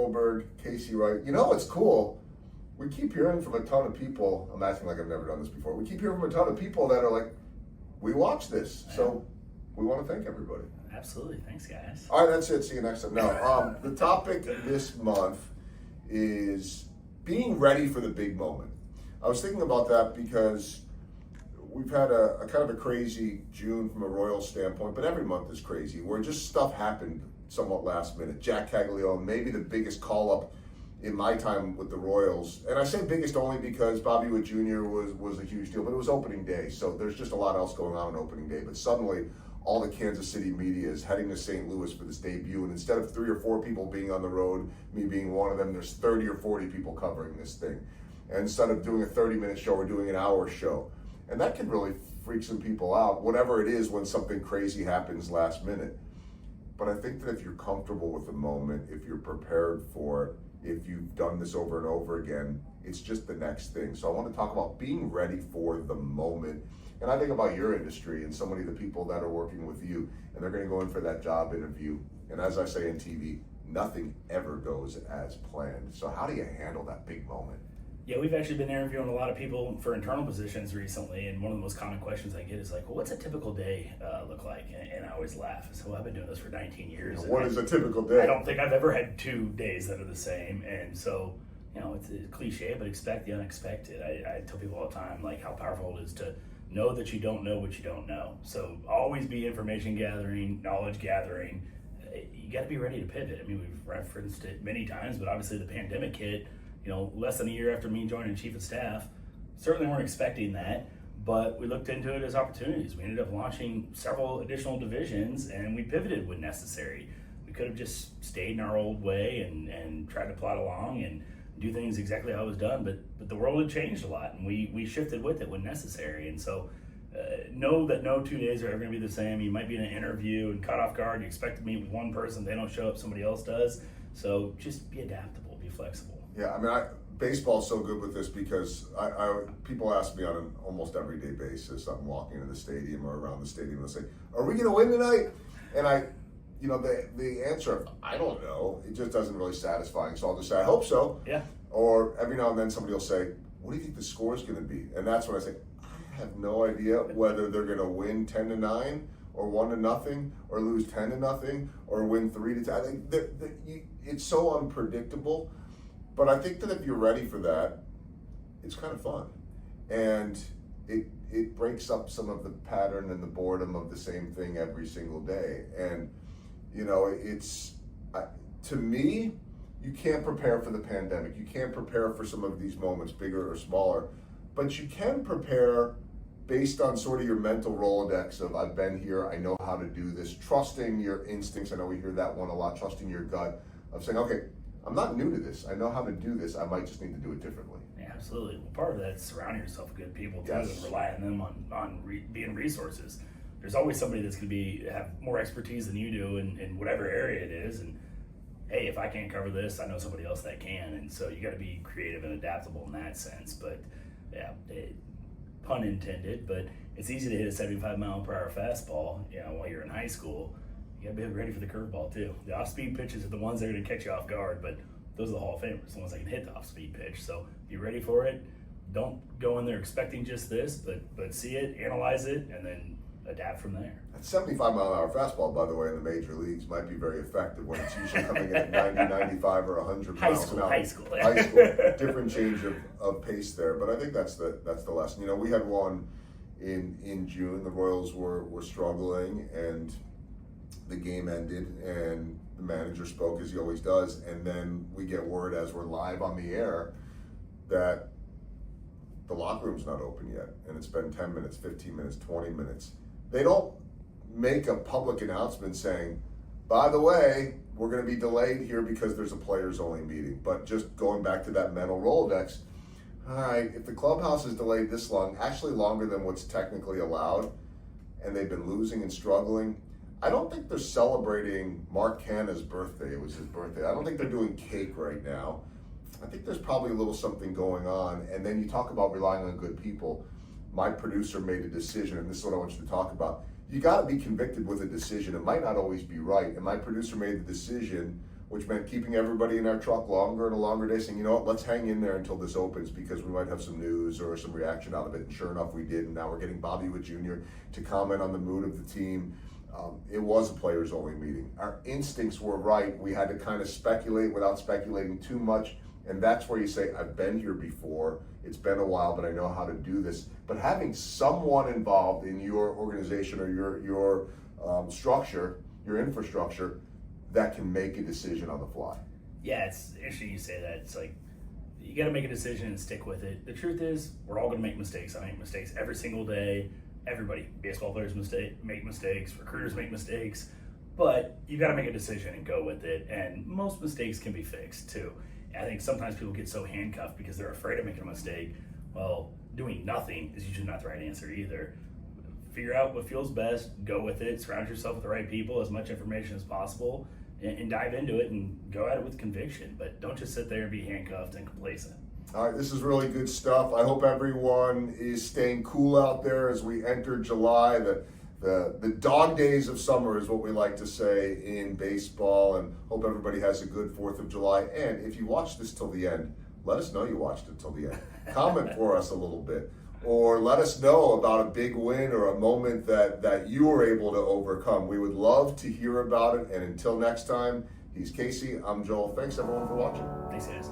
Goldberg, Casey Wright. You know what's cool? We keep hearing from a ton of people. I'm acting like I've never done this before. We keep hearing from a ton of people that are like, we watch this. So we want to thank everybody. Absolutely. Thanks, guys. All right, that's it. See you next time. No, the topic this month is being ready for the big moment. I was thinking about that because we've had a kind of a crazy June from a Royals standpoint, but every month is crazy, where just stuff happened somewhat last minute. Jack Caglione, maybe the biggest call-up in my time with the Royals. And I say biggest only because Bobby Witt Jr. was a huge deal, but it was opening day, so there's just a lot else going on opening day. But suddenly, all the Kansas City media is heading to St. Louis for this debut, and instead of 3 or 4 people being on the road, me being one of them, there's 30 or 40 people covering this thing. And instead of doing a 30-minute show, we're doing an hour show. And that can really freak some people out, whatever it is when something crazy happens last minute. But I think that if you're comfortable with the moment, if you're prepared for it, if you've done this over and over again, it's just the next thing. So I want to talk about being ready for the moment. And I think about your industry and so many of the people that are working with you, and they're going to go in for that job interview. And as I say in TV, nothing ever goes as planned. So how do you handle that big moment? Yeah, we've actually been interviewing a lot of people for internal positions recently, and one of the most common questions I get is like, well, what's a typical day look like? And I always laugh. I say, well, I've been doing this for 19 years. What is a typical day? I don't think I've ever had 2 days that are the same. And so, it's a cliche, but expect the unexpected. I tell people all the time, like, how powerful it is to know that you don't know what you don't know. So always be information gathering, knowledge gathering. You got to be ready to pivot. I mean, we've referenced it many times, but obviously the pandemic hit, less than a year after me joining Chief of Staff. Certainly weren't expecting that, but we looked into it as opportunities. We ended up launching several additional divisions, and we pivoted when necessary. We could have just stayed in our old way and tried to plod along and do things exactly how it was done, but the world had changed a lot, and we shifted with it when necessary. And so know that no 2 days are ever going to be the same. You might be in an interview and caught off guard. You expect to meet with one person, they don't show up, somebody else does. So just be adaptable, be flexible. Yeah, I mean, baseball's so good with this because people ask me on an almost everyday basis. I'm walking into the stadium or around the stadium and they say, "Are we going to win tonight?" And the answer, I don't know. It just doesn't really satisfying. So I'll just say, "I hope so." Yeah. Or every now and then somebody will say, "What do you think the score is going to be?" And that's when I say, I have no idea whether they're going to win 10-9 or 1-0 or lose 10-0 or win 3-10. I think it's so unpredictable. But I think that if you're ready for that, it's kind of fun. And it breaks up some of the pattern and the boredom of the same thing every single day. And, to me, you can't prepare for the pandemic. You can't prepare for some of these moments, bigger or smaller. But you can prepare based on sort of your mental Rolodex of, I've been here, I know how to do this, trusting your instincts. I know we hear that one a lot, trusting your gut, of saying, okay, I'm not new to this. I know how to do this. I might just need to do it differently. Yeah, absolutely. Well, part of that is surrounding yourself with good people too, Yes. and rely on them on being resources. There's always somebody that's going to have more expertise than you do in whatever area it is. And hey, if I can't cover this, I know somebody else that can. And so you got to be creative and adaptable in that sense. But yeah, pun intended. But it's easy to hit a 75-mile-per-hour fastball, while you're in high school. You gotta be ready for the curveball too. The off-speed pitches are the ones that are gonna catch you off guard, but those are the Hall of Famers, the ones that can hit the off-speed pitch. So be ready for it. Don't go in there expecting just this, but see it, analyze it, and then adapt from there. That 75-mile-an-hour fastball, by the way, in the major leagues might be very effective when it's usually coming in at 90, 95, or 100 miles an hour. High school. Different change of pace there, but I think that's the lesson. We had one in June. The Royals were struggling, and the game ended, and the manager spoke as he always does, and then we get word as we're live on the air that the locker room's not open yet, and it's been 10 minutes, 15 minutes, 20 minutes. They don't make a public announcement saying, by the way, we're going to be delayed here because there's a players-only meeting. But just going back to that mental Rolodex, all right, if the clubhouse is delayed this long, actually longer than what's technically allowed, and they've been losing and struggling, I don't think they're celebrating Mark Canna's birthday. It was his birthday. I don't think they're doing cake right now. I think there's probably a little something going on. And then you talk about relying on good people. My producer made a decision, and this is what I want you to talk about. You got to be convicted with a decision. It might not always be right. And my producer made the decision which meant keeping everybody in our truck longer and a longer day, saying, you know what, let's hang in there until this opens because we might have some news or some reaction out of it. And sure enough, we did. And now we're getting Bobby Witt Jr. to comment on the mood of the team. It was a players only meeting. Our instincts were right. We had to kind of speculate without speculating too much. And that's where you say, I've been here before. It's been a while, but I know how to do this. But having someone involved in your organization or your structure, your infrastructure, that can make a decision on the fly. Yeah, it's interesting you say that. It's like, you got to make a decision and stick with it. The truth is, we're all going to make mistakes. I make mistakes every single day. Everybody, baseball players make mistakes, recruiters make mistakes, but you got to make a decision and go with it. And most mistakes can be fixed too. I think sometimes people get so handcuffed because they're afraid of making a mistake. Well, doing nothing is usually not the right answer either. Figure out what feels best, go with it, surround yourself with the right people, as much information as possible, and dive into it and go at it with conviction. But don't just sit there and be handcuffed and complacent. All right, this is really good stuff. I hope everyone is staying cool out there as we enter July. The dog days of summer is what we like to say in baseball, and hope everybody has a good 4th of July. And if you watched this till the end, let us know you watched it till the end. Comment for us a little bit, or let us know about a big win or a moment that you were able to overcome. We would love to hear about it. And until next time, he's Casey, I'm Joel. Thanks everyone for watching. Thanks, guys.